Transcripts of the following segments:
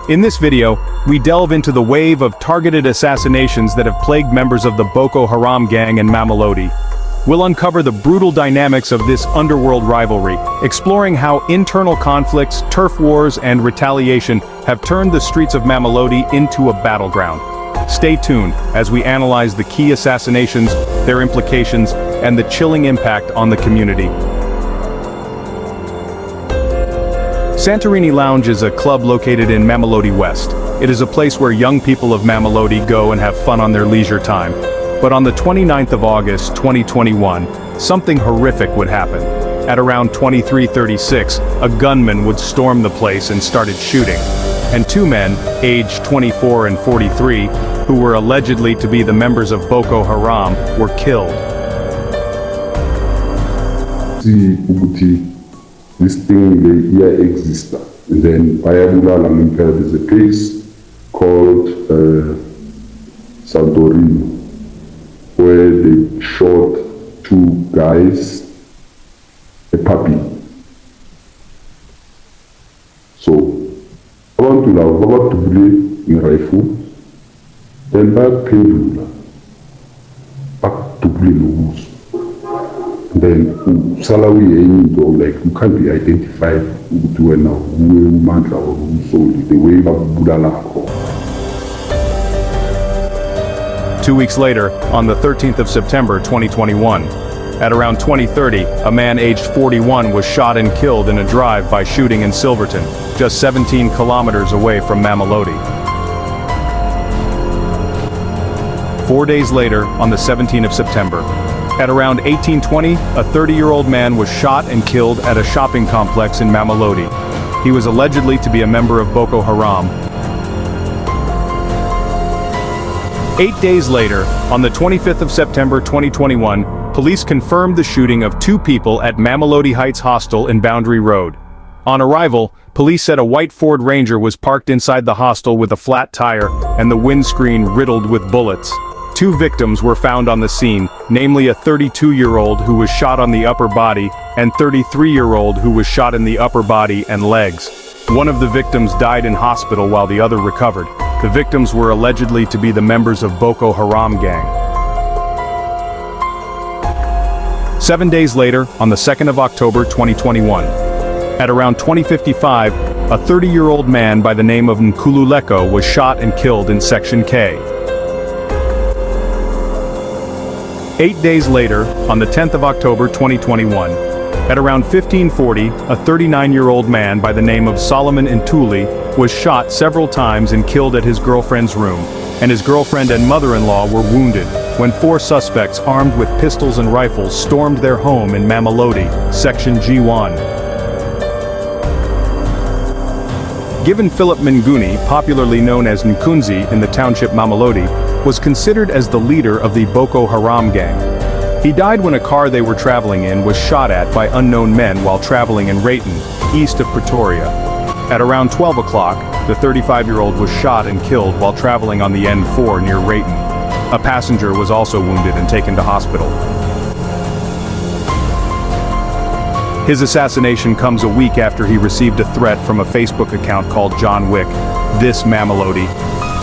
In this video, we delve into the wave of targeted assassinations that have plagued members of the Boko Haram gang in Mamelodi. We'll uncover the brutal dynamics of this underworld rivalry, exploring how internal conflicts, turf wars, and retaliation have turned the streets of Mamelodi into a battleground. Stay tuned as we analyze the key assassinations, their implications, and the chilling impact on the community. Santorini Lounge is a club located in Mamelodi West. It is a place where young people of Mamelodi go and have fun on their leisure time. But on the 29th of August, 2021, something horrific would happen. At around 23:36, a gunman would storm the place and started shooting. And two men, aged 24 and 43, who were allegedly to be the members of Boko Haram, were killed. This thing here exists. And then there's a place called Santorini, where they shot two guys, a puppy. So, abantu labo babadubule ngerifle, then bayaphendula bakudubule nobuso. Then usala uyinto like you can't be identified ukuthi wena umandla womsoli the way babulala ngakho. 2 weeks later, on the 13th of September 2021, at around 20:30, a man aged 41 was shot and killed in a drive-by shooting in Silverton, just 17 kilometers away from Mamelodi. 4 days later, on the 17th of September, at around 18:20, a 30-year-old man was shot and killed at a shopping complex in Mamelodi. He was allegedly to be a member of Boko Haram. 8 days later, on the 25th of September 2021, police confirmed the shooting of two people at Mamelodi Heights Hostel in Boundary Road. On arrival, police said a white Ford Ranger was parked inside the hostel with a flat tire and the windscreen riddled with bullets. Two victims were found on the scene, namely a 32-year-old who was shot on the upper body and 33-year-old who was shot in the upper body and legs. One of the victims died in hospital while the other recovered. The victims were allegedly to be the members of Boko Haram gang. 7 days later, on the 2nd of October 2021, at around 20:55, a 30-year-old man by the name of Nkunzi was shot and killed in Section K. 8 days later, on the 10th of October 2021, at around 15:40, a 39-year-old man by the name of Solomon Ntuli was shot several times and killed at his girlfriend's room, and his girlfriend and mother-in-law were wounded when four suspects armed with pistols and rifles stormed their home in Mamelodi, Section G1. Given Mnguni, popularly known as Nkunzi in the township Mamelodi, was considered as the leader of the Boko Haram gang. He died when a car they were traveling in was shot at by unknown men while traveling in Rayton, east of Pretoria. At around 12 o'clock, the 35-year-old was shot and killed while traveling on the N4 near Rayton. A passenger was also wounded and taken to hospital. His assassination comes a week after he received a threat from a Facebook account called John Wick, This Mamelodi.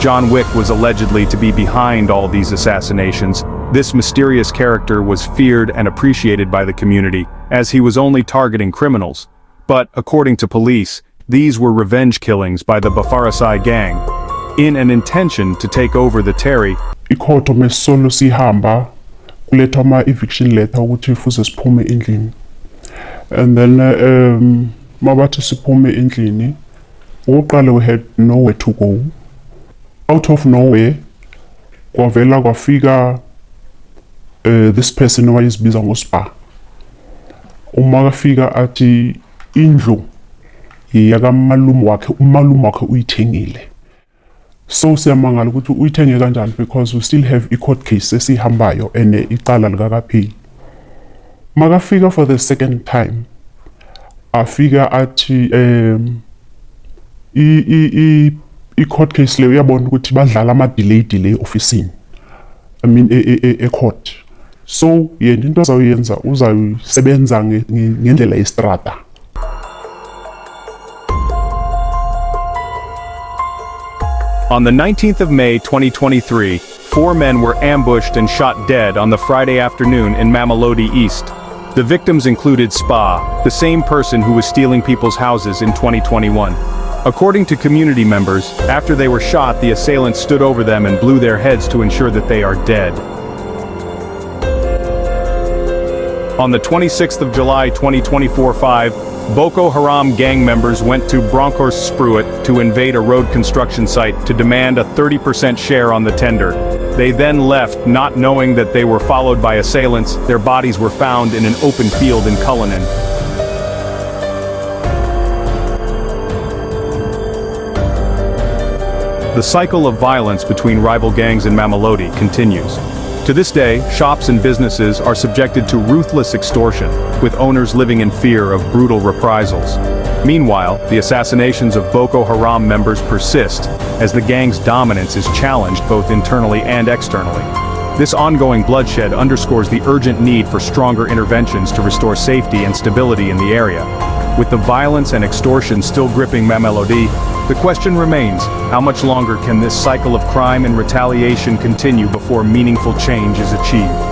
John Wick was allegedly to be behind all these assassinations. This mysterious character was feared and appreciated by the community, as he was only targeting criminals. But, according to police, these were revenge killings by the Bafarasai gang, in an intention to take over the Terry. Ikhoto mesolo sihamba kuletha ama eviction letter ukuthi fuze siphume endlini. And then mabathi siphume endlini, oqala we had nowhere to go. Out of nowhere, kwavela kwafika this person owayezibiza ngospa. Uma kafika athi indlu yakamalumi wakhe, umalumi wakhe uyithengile. So siyamangala ukuthi uyithenge kanjani because we still have a court case esihambayo and icala likakaphi. Makafika for the second time, afika athi i-court case leyo uyabona ukuthi badlala ama-delay ofisini. I mean e-court. So yena into azawuyenza uzayisebenza ngendlela yestrata. On the 19th of May 2023, 4 men were ambushed and shot dead on the Friday afternoon in Mamelodi East. The victims included Spa, the same person who was stealing people's houses in 2021. According to community members, after they were shot, the assailants stood over them and blew their heads to ensure that they are dead. On the 26th of July 2024, Boko Haram gang members went to Bronkhorst to invade a road construction site to demand a 30% share on the tender. They then left, not knowing that they were followed by assailants. Their bodies were found in an open field in Cullinan. The cycle of violence between rival gangs in Mamelodi continues. To this day, shops and businesses are subjected to ruthless extortion, with owners living in fear of brutal reprisals. Meanwhile, the assassinations of Boko Haram members persist, as the gang's dominance is challenged both internally and externally. This ongoing bloodshed underscores the urgent need for stronger interventions to restore safety and stability in the area. With the violence and extortion still gripping Mamelodi, the question remains, how much longer can this cycle of crime and retaliation continue before meaningful change is achieved?